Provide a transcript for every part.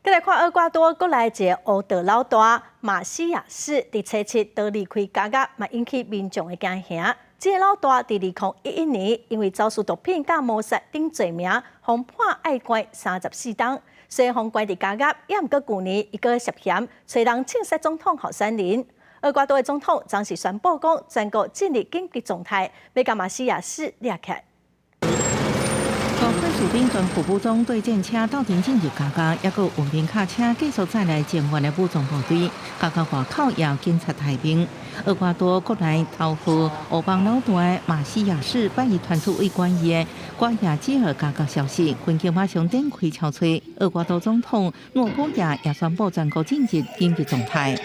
再来看厄瓜多国来一个乌道老大马西亚斯，伫初七倒离开家业，嘛引起民众的惊吓。这个老大伫2011年因为走私毒品、甲谋杀等罪名，被判爱关34档。虽然被关伫家业，也毋过去年伊个涉嫌找人枪杀总统候选人。厄瓜多的总统暂时宣布讲，全国进入紧急状态，要甲马西亚斯抓起来。高快士兵全副武装对战车斗阵进入加加，也有运兵卡车继续载来前援的武装部队。加加外口也有警察排兵。厄瓜多国内头号乌帮老大马西亚士拜一传出为关于的瓜亚基尔加加消息，军警马上展开敲吹。厄瓜多总统诺布亚也宣布全国进入紧急状态。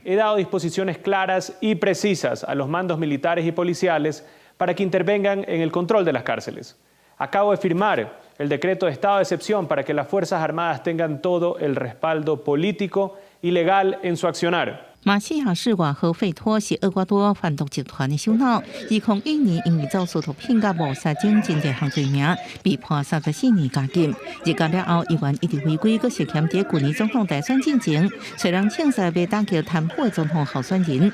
He dado disposiciones claras y precisas a los mandos militares y policiales para que intervengan en el control de las cárceles. Acabo de firmar el decreto de estado de excepción para que las Fuerzas Armadas tengan todo el respaldo político y legal en su accionar. 马西亚士外号费托是厄瓜多贩毒集团的首脑，2001年因为走私毒品甲谋杀等真多项罪名，被判34年监禁。入监了后，依然一直违规，佮涉嫌在去年总统大选进前，找人枪杀被打击贪腐的总统候选人。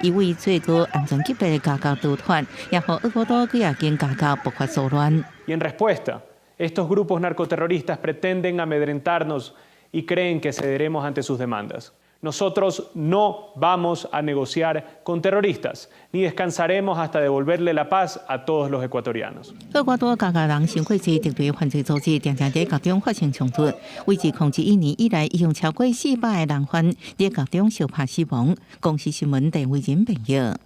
一位最高安全级别的家教督团，也和厄瓜多佮也跟家教爆发骚乱。Y en respuesta, estos grupos narcoterroristas pretenden amedrentarnos y creen que cederemos ante sus demandas. Nosotros no vamos a negociar con terroristas, ni descansaremos hasta devolverle la paz a todos los ecuatorianos. 厄瓜多加加人伤过济敌对犯罪组织，常常在各中发生冲突。为自2011年以来，已经超过400个人犯在各中受怕死亡。公司新闻陈伟仁报道。